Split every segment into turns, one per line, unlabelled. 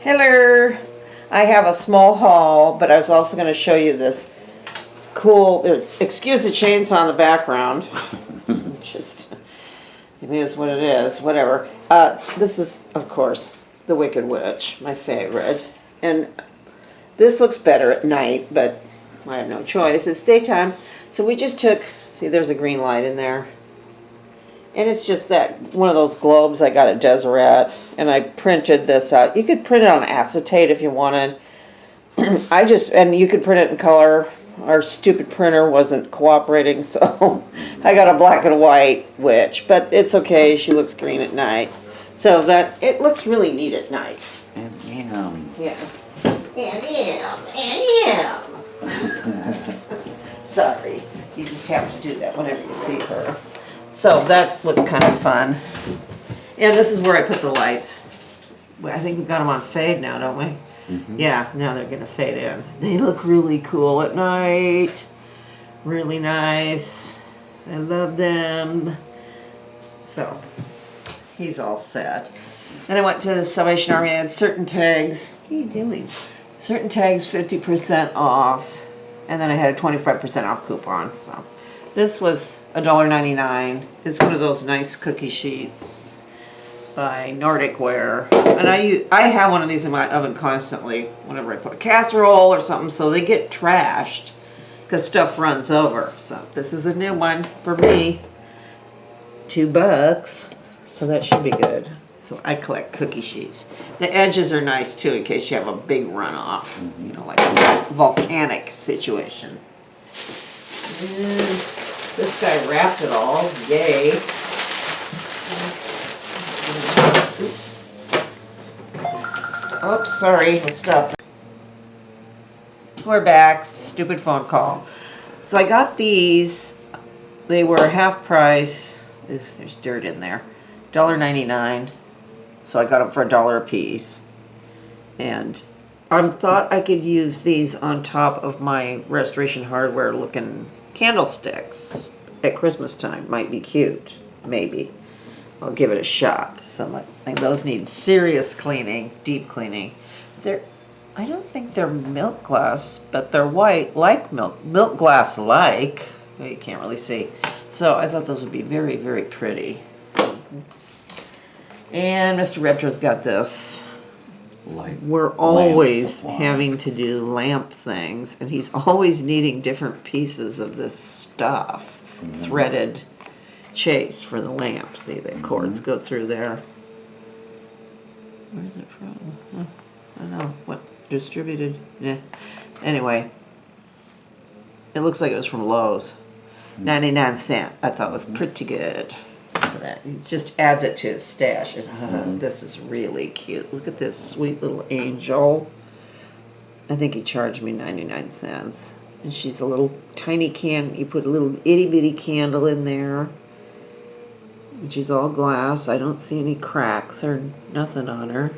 Hello! I have a small haul, but I was also going to show you this cool, excuse the chainsaw in the background. Just, it is what it is, whatever. This is, of course, the Wicked Witch, my favorite. And this looks better at night, but I have no choice. It's daytime. So we just took, see there's a green light in there. And it's just that, one of those globes I got at Deseret, and I printed this out. You could print it on acetate if you wanted. And you could print it in color. Our stupid printer wasn't cooperating, so I got a black and white witch. But it's okay, she looks green at night. So that, it looks really neat at night.
And
Yeah. Sorry, you just have to do that whenever you see her. So that was kind of fun. And this is where I put the lights. I think we got them on fade now, don't we? Mm-hmm. Yeah, now they're gonna fade in. They look really cool at night. Really nice. I love them. So, he's all set. Then I went to the Salvation Army. I had certain tags. What are you doing? Certain tags 50% off. And then I had a 25% off coupon. So this was $1.99. It's one of those nice cookie sheets by Nordic Ware. And I have one of these in my oven constantly whenever I put a casserole or something, so they get trashed because stuff runs over. So this is a new one for me. $2. So that should be good. So I collect cookie sheets. The edges are nice too in case you have a big runoff, you know, like a volcanic situation. And this guy wrapped it all. Yay. Oops. Oops, sorry. We'll stop. We're back. Stupid phone call. So I got these. They were half price. Oof, there's dirt in there. $1.99. So I got them for $1 a piece. And I thought I could use these on top of my Restoration Hardware looking candlesticks at Christmas time. Might be cute. Maybe. I'll give it a shot. And those need serious cleaning, deep cleaning. I don't think they're milk glass, but they're white, like milk glass like. Well, you can't really see. So I thought those would be very, very pretty. And Mr. Retro's got this. We're always having to do lamp things, and he's always needing different pieces of this stuff. Threaded chase for the lamp. See, the cords go through there. Where's it from? I don't know. What? Distributed? Yeah. Anyway, it looks like it was from Lowe's. 99¢. I thought was pretty good. For that. It just adds it to his stash. And, this is really cute. Look at this sweet little angel. I think he charged me 99¢. And she's a little tiny you put a little itty bitty candle in there. And she's all glass. I don't see any cracks or nothing on her.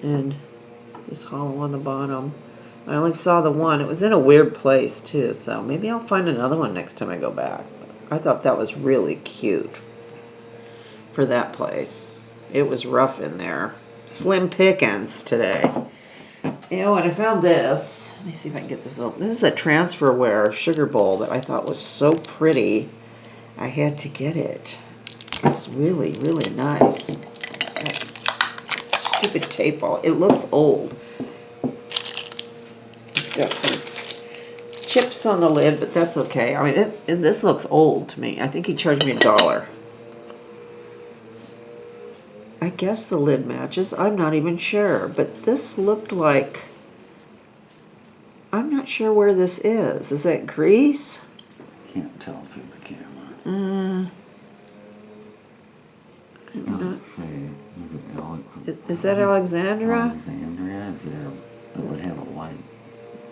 And just hollow on the bottom. I only saw the one. It was in a weird place too, so maybe I'll find another one next time I go back. I thought that was really cute for that place. It was rough in there. Slim pickings today. You know, and I found this. Let me see if I can get this open. This is a transferware sugar bowl that I thought was so pretty. I had to get it. It's really, really nice. That stupid tape all. It looks old. It's got some chips on the lid, but that's okay. I mean, this looks old to me. I think he charged me $1. I guess the lid matches. I'm not even sure, but this looked like, I'm not sure where this is. Is that Greece?
Can't tell through the camera.
Let's
see.
Is that Alexandria?
Alexandria? It would have a white.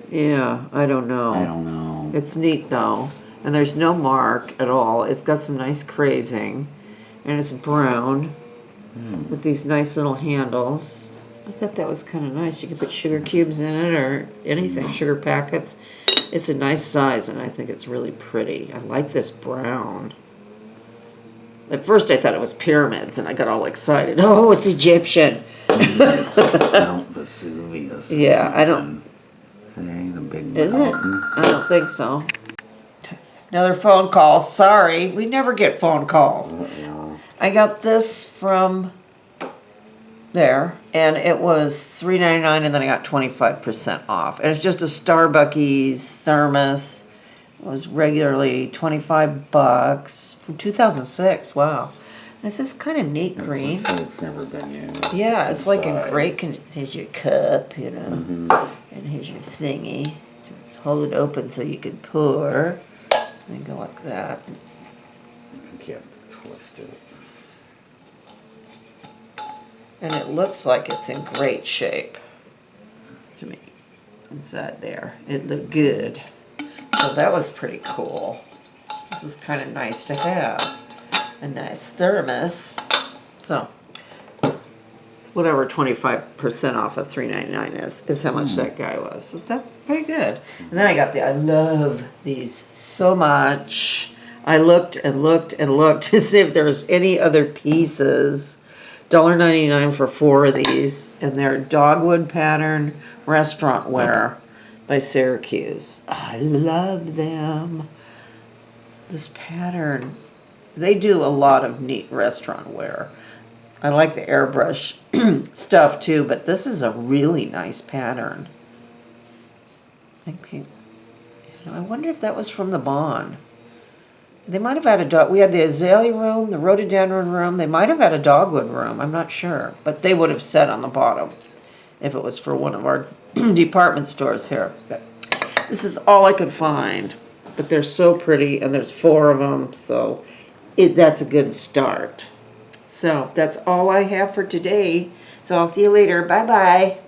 Yeah, I don't know.
I don't know.
It's neat though. And there's no mark at all. It's got some nice crazing. And it's brown with these nice little handles. I thought that was kind of nice. You could put sugar cubes in it or anything, sugar packets. It's a nice size and I think it's really pretty. I like this brown. At first I thought it was pyramids and I got all excited. Oh, it's Egyptian.
It's Mount Vesuvius.
Yeah, I don't.
See, the big
Is it?
mountain.
I don't think so. Another phone call. Sorry, we never get phone calls.
Uh-oh.
I got this from there, and it was $3.99, and then I got 25% off. And it's just a Starbucks thermos. It was regularly $25 from 2006. Wow. And it's this kind of neat green.
So it's never been used.
Yeah, it's like in
inside.
great condition. Here's your cup, you know, and here's your thingy. Hold it open so you can pour. And go like that.
I think you have to twist it.
And it looks like it's in great shape to me. Inside there, it looked good. So that was pretty cool. This is kind of nice to have. A nice thermos. So, whatever 25% off of $3.99 is how much that guy was. So that's very good. And then I love these so much. I looked and looked and looked to see if there was any other pieces. $1.99 for 4 of these. And they're dogwood pattern restaurant wear by Syracuse. I love them. This pattern. They do a lot of neat restaurant wear. I like the airbrush stuff too, but this is a really nice pattern. I wonder if that was from the Bond. They might have had a dog. We had the azalea room, the rhododendron room. They might have had a dogwood room. I'm not sure, but they would have said on the bottom if it was for one of our department stores here. But this is all I could find, but they're so pretty, and there's 4 of them, so that's a good start. So that's all I have for today. So I'll see you later. Bye-bye.